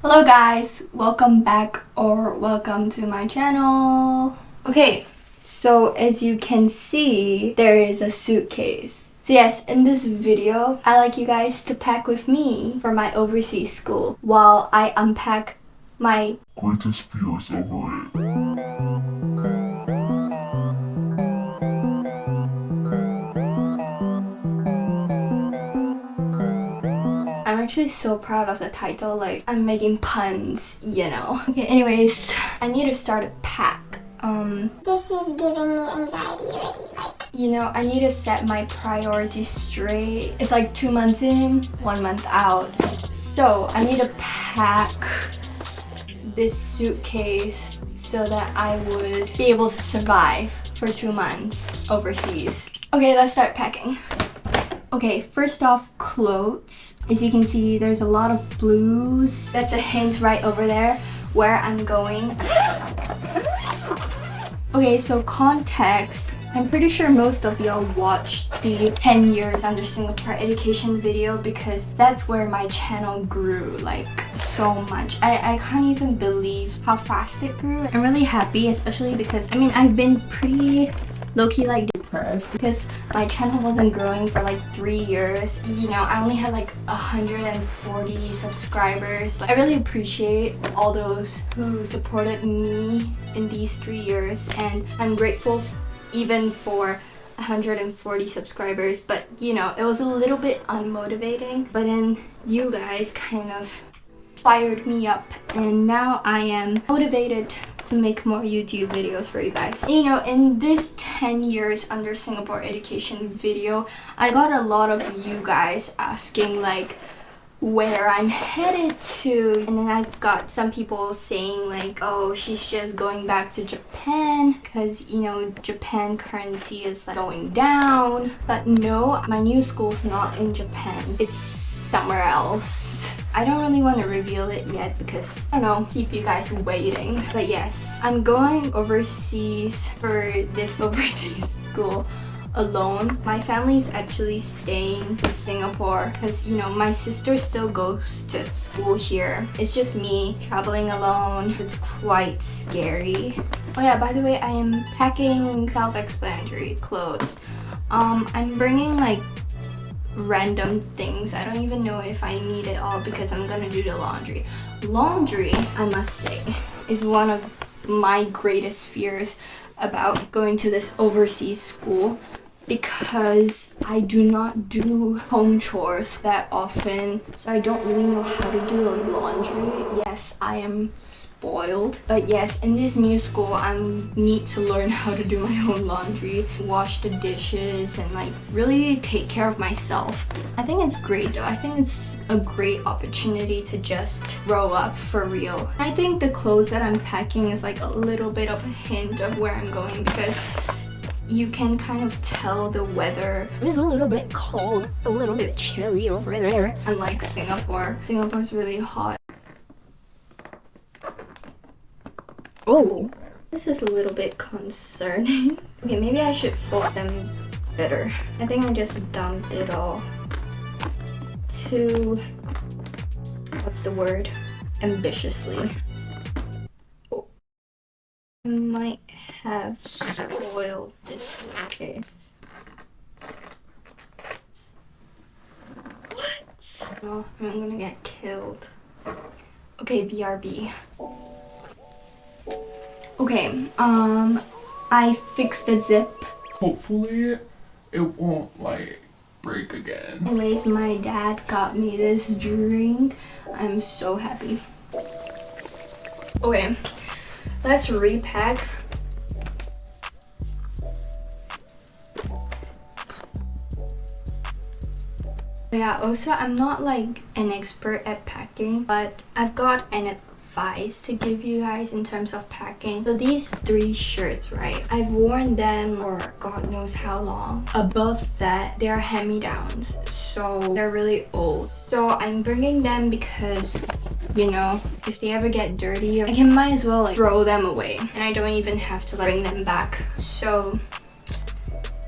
Hello guys, welcome back or welcome to my channel. Okay, so as you can see, there is a suitcase. So yes, in this video, I'd like you guys to pack with me for my overseas school while I unpack my greatest fears over it. I'm actually so proud of the title, like I'm making puns, you know. Okay, anyways, I need to start a pack. This is giving me anxiety already. You know, I need to set my priorities straight. It's like 2 months in, 1 month out. So I need to pack this suitcase so that I would be able to survive for 2 months overseas. Okay, let's start packing. Okay, first off, clothes. As you can see, there's a lot of blues. That's a hint right over there where I'm going. Okay, so context. I'm pretty sure most of y'all watched the 10 years under Singapore education video because that's where my channel grew like so much. I can't even believe how fast it grew. I'm really happy, especially because I've been pretty low-key like depressed because my channel wasn't growing for like 3 years. You know, I only had like 140 subscribers. Like, I really appreciate all those who supported me in these 3 years, and I'm grateful even for 140 subscribers, but you know, it was a little bit unmotivating, but then you guys kind of fired me up and now I am motivated to make more YouTube videos for you guys. You know, in this 10 years under Singapore education video, I got a lot of you guys asking like where I'm headed to, and then I've got some people saying like, oh, she's just going back to Japan because, you know, Japan currency is like going down. But no, my new school's not in Japan, it's somewhere else. I don't really want to reveal it yet because, I don't know, keep you guys waiting. But yes, I'm going overseas for this overseas school alone. My family's actually staying in Singapore because, you know, my sister still goes to school here. It's just me traveling alone. It's quite scary. Oh yeah, by the way, I am packing self-explanatory clothes. I'm bringing like random things. I don't even know if I need it all because I'm gonna do the laundry. Laundry, I must say, is one of my greatest fears about going to this overseas school because I do not do home chores that often, so I don't really know how to do laundry. Yes, I am spoiled, but yes, in this new school I need to learn how to do my own laundry, wash the dishes, and like really take care of myself. I think it's great though. I think it's a great opportunity to just grow up for real. I think the clothes that I'm packing is like a little bit of a hint of where I'm going because you can kind of tell the weather. It's a little bit cold, a little bit chilly over there. Unlike Singapore. Singapore's really hot. Oh, This is a little bit concerning. Okay, maybe I should fold them better. I think I just dumped it all too, what's the word? Ambitiously. Oh. I might have spoiled this suitcase. What? Oh, I'm gonna get killed. Okay, BRB. Okay, I fixed the zip. Hopefully it won't like break again. Anyways, my dad got me this drink. I'm so happy. Okay, let's repack. Yeah, also I'm not like an expert at packing, but I've got an advice to give you guys in terms of packing. So these 3 shirts, right? I've worn them for God knows how long. Above that, they're hand-me-downs, so they're really old. So I'm bringing them because, you know, if they ever get dirty, I can might as well like throw them away, and I don't even have to bring them back. So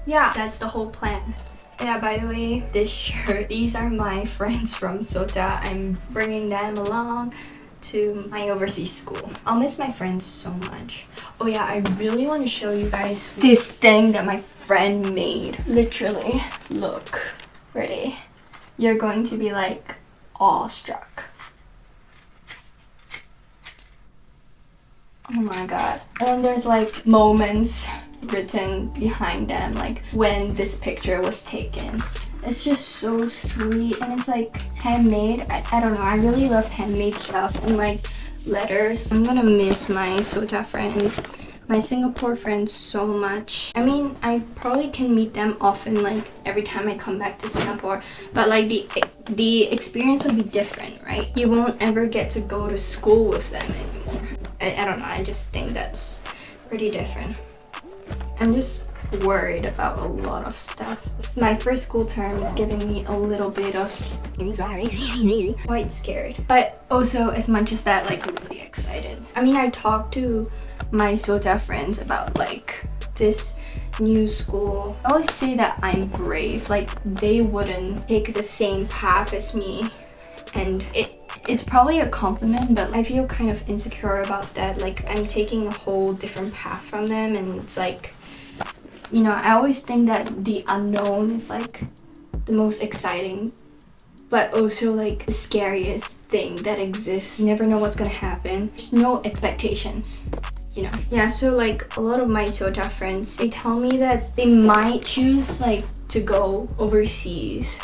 yeah, that's the whole plan. Yeah, by the way, this shirt, these are my friends from Sota. I'm bringing them along to my overseas school. I'll miss my friends so much. Oh yeah, I really want to show you guys this thing that my friend made. Literally, look, ready? You're going to be like awestruck. Oh my god. And then there's like moments written behind them, like when this picture was taken. It's just so sweet, and it's like handmade. I don't know, I really love handmade stuff and like letters. I'm gonna miss my SOTA friends, my Singapore friends so much. I mean, I probably can meet them often, like every time I come back to Singapore, but like the experience will be different, right? You won't ever get to go to school with them anymore. I don't know, I just think that's pretty different. I'm just worried about a lot of stuff. It's my first school term. It's giving me a little bit of anxiety. Quite scared. But also, as much as that, like really excited. I mean, I talked to my SOTA friends about like this new school. I always say that I'm brave. Like they wouldn't take the same path as me. And it's probably a compliment, but I feel kind of insecure about that. Like I'm taking a whole different path from them, and it's like, you know, I always think that the unknown is like the most exciting, but also like the scariest thing that exists. You never know what's gonna happen. There's no expectations, you know. Yeah, so like a lot of my SOTA friends, they tell me that they might choose like to go overseas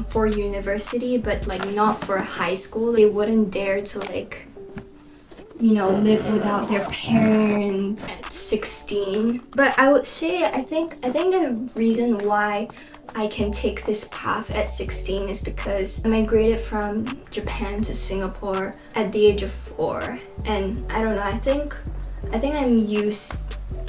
for university, but like not for high school. They wouldn't dare to like, you know, live without their parents at 16. But I would say I think the reason why I can take this path at 16 is because I migrated from Japan to Singapore at the age of 4, and I don't know, I think I'm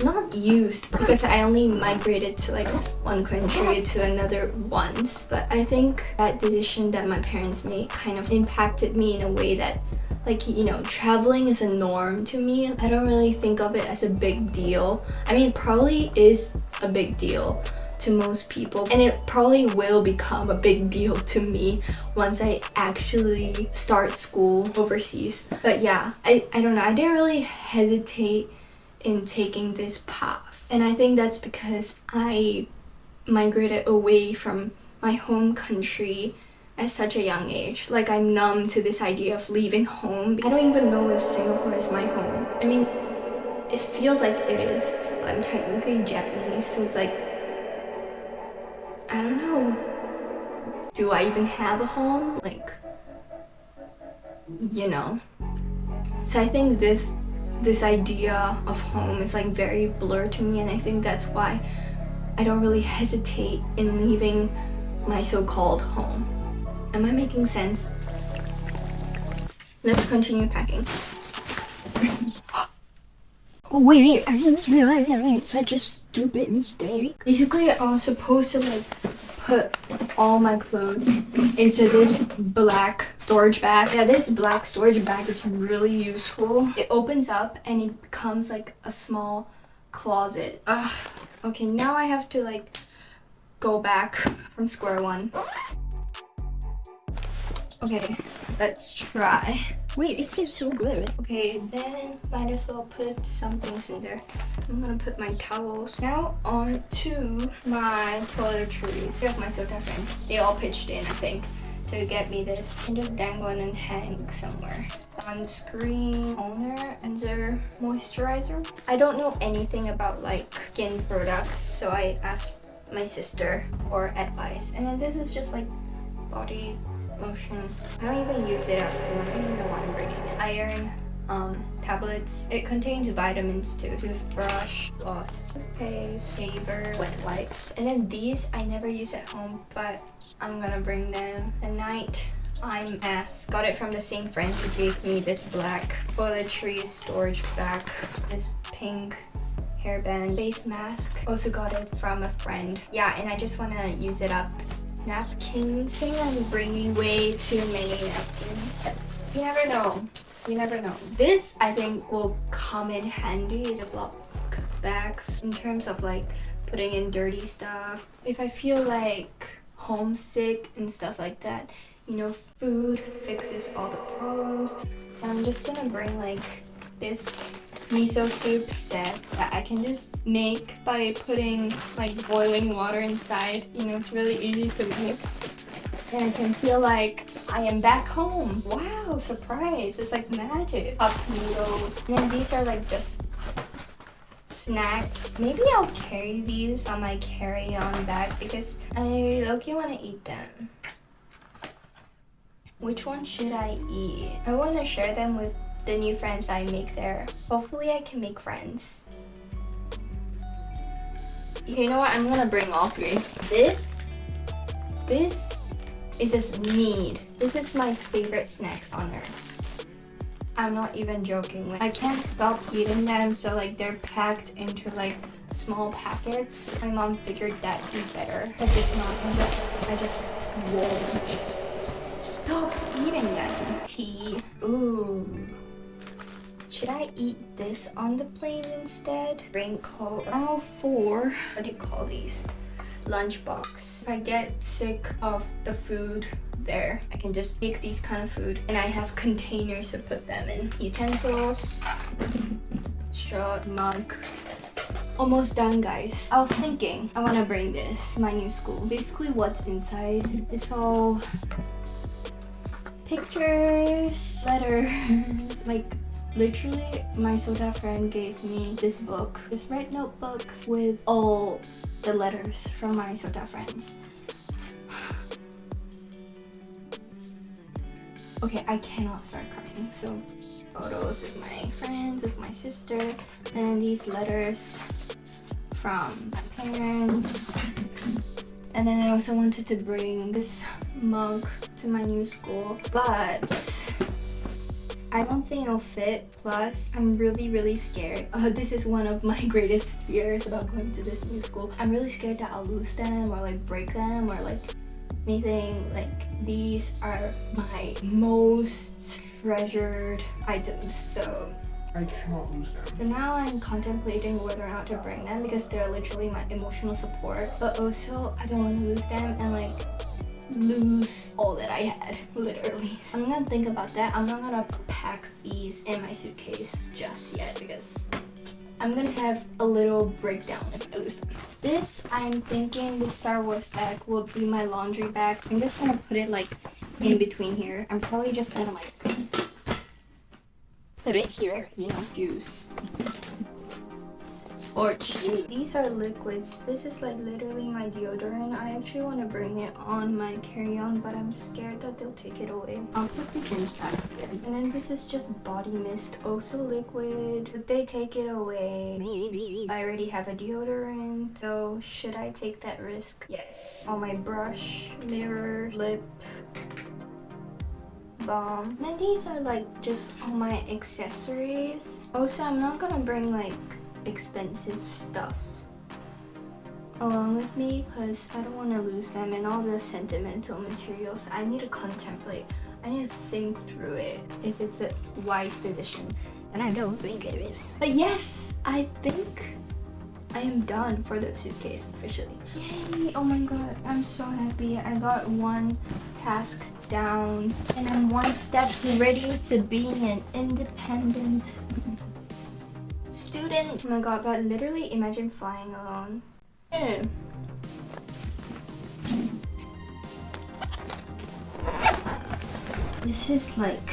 not used because I only migrated to like one country to another once, but I think that decision that my parents made kind of impacted me in a way that, like, you know, traveling is a norm to me. I don't really think of it as a big deal. I mean, it probably is a big deal to most people, and it probably will become a big deal to me once I actually start school overseas. But yeah, I don't know, I didn't really hesitate in taking this path, and I think that's because I migrated away from my home country at such a young age. Like I'm numb to this idea of leaving home. I don't even know if Singapore is my home. I mean, it feels like it is, but I'm technically Japanese, so it's like, I don't know, do I even have a home? Like, you know. So I think this idea of home is like very blurred to me, and I think that's why I don't really hesitate in leaving my so-called home. Am I making sense? Let's continue packing. Oh, wait, I just realized I made such a stupid mistake. Basically, I was supposed to like put all my clothes into this black storage bag. Yeah, this black storage bag is really useful. It opens up and it becomes like a small closet. Ugh. Okay, now I have to like go back from square one. Okay, let's try. Wait, it feels so good. Okay, then might as well put some things in there. I'm gonna put my towels. Now on to my toiletries. Three of my SOTA friends, they all pitched in, I think, to get me this. And just dangle and hang somewhere. Sunscreen, toner, and their moisturizer. I don't know anything about like skin products, so I asked my sister for advice. And then this is just like body lotion. I don't even use it at home. I don't even know why I'm bringing it. Iron tablets. It contains vitamins too. Toothbrush, floss, toothpaste, shaver, wet wipes. And then these I never use at home, but I'm gonna bring them. The night eye mask. Got it from the same friends who gave me this black toiletries storage bag. This pink hairband face mask. Also got it from a friend. Yeah, and I just wanna use it up. Napkins. I think I'm bringing way too many napkins. You never know. You never know. This I think will come in handy in Ziploc bags in terms of like putting in dirty stuff. If I feel like homesick and stuff like that, you know, food fixes all the problems. I'm just gonna bring like this miso soup set that I can just make by putting like boiling water inside. You know, it's really easy to make. And I can feel like I am back home. Wow, surprise. It's like magic. Cup noodles. And then these are like just snacks. Maybe I'll carry these on my carry-on bag because I low-key want to eat them. Which one should I eat? I want to share them with the new friends I make there. Hopefully I can make friends. You know what? I'm gonna bring all three. This is just need. This is my favorite snacks on earth. I'm not even joking. Like, I can't stop eating them, so like they're packed into like small packets. My mom figured that'd be better. Because if not, I just won't stop eating them. Tea. Ooh. Should I eat this on the plane instead? Raincoat. For what do you call these? Lunchbox. If I get sick of the food there, I can just make these kind of food, and I have containers to put them in. Utensils, straw, mug. Almost done, guys. I was thinking I want to bring this to my new school. Basically what's inside is all pictures, letters, like literally my soda friend gave me this book, this red notebook with all the letters from my soda friends. Okay, I cannot start crying. So photos of my friends, of my sister, and these letters from my parents. And then I also wanted to bring this mug to my new school, but I don't think it'll fit. Plus, I'm really scared. This is one of my greatest fears about going to this new school. I'm really scared that I'll lose them or like break them or like anything. Like, these are my most treasured items, so I cannot lose them. so now I'm contemplating whether or not to bring them because they're literally my emotional support. But also, I don't want to lose them and like lose all that I had, literally. So I'm gonna think about that. I'm not gonna pack these in my suitcase just yet because I'm gonna have a little breakdown if I lose them. This, I'm thinking the Star Wars bag will be my laundry bag. I'm just gonna put it like in between here. I'm probably just gonna like put it here, you know, juice. Sport shoes. These are liquids. This is like literally my deodorant. I actually want to bring it on my carry-on, but I'm scared that they'll take it away. I'll put this inside here. And then this is just body mist, also liquid. Would they take it away? Maybe. I already have a deodorant, so should I take that risk? Yes. On my brush, mirror, lip balm. And then these are like just all my accessories. Also, I'm not gonna bring like expensive stuff along with me because I don't want to lose them and all the sentimental materials. I need to contemplate. I need to think through it if it's a wise decision. And I don't think it is. But yes, I think I am done for the suitcase officially. Yay! Oh my god, I'm so happy. I got one task down and I'm one step ready to being an independent student. Oh my god, but literally imagine flying alone. Yeah. This is like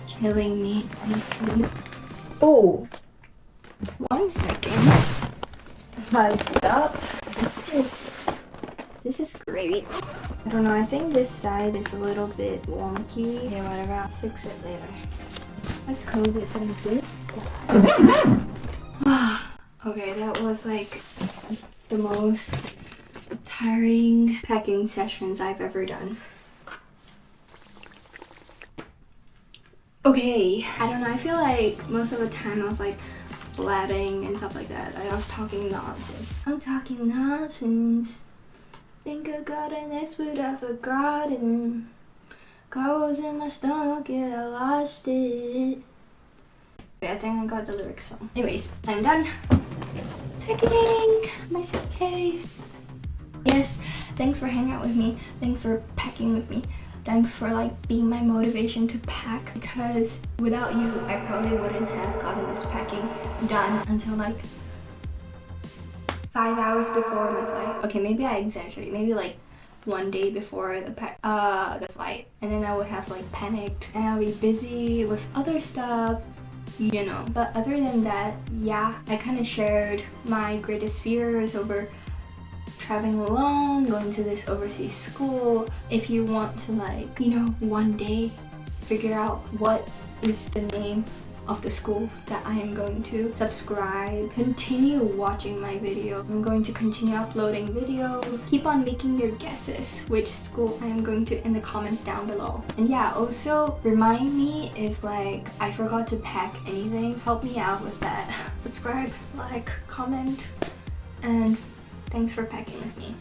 killing me, honestly. Oh, 1 second. Hyped up. This is great. I don't know, I think this side is a little bit wonky. Okay, whatever, I'll fix it later. Let's close it from this. Okay, that was like the most tiring packing sessions I've ever done. Okay, I don't know, I feel like most of the time I was like blabbing and stuff like that. Like I was talking nonsense. I'm talking nonsense. Think I got an X, but I forgot it. God was in my stomach, yeah, I lost it. Okay, I think I got the lyrics wrong. Anyways, I'm done packing my suitcase. Yes, thanks for hanging out with me. Thanks for packing with me. Thanks for like being my motivation to pack, because without you I probably wouldn't have gotten this packing done until like 5 hours before my flight. Okay, maybe I exaggerate. Maybe like 1 day before the flight, and then I would have like panicked and I'll be busy with other stuff, you know. But other than that, yeah, I kind of shared my greatest fears over traveling alone, going to this overseas school. If you want to like, you know, one day figure out what is the name of the school that I am going to, subscribe, continue watching my video. I'm going to continue uploading videos. Keep on making your guesses which school I am going to in the comments down below. And yeah, also remind me if like I forgot to pack anything. Help me out with that. Subscribe, like, comment, and thanks for packing with me.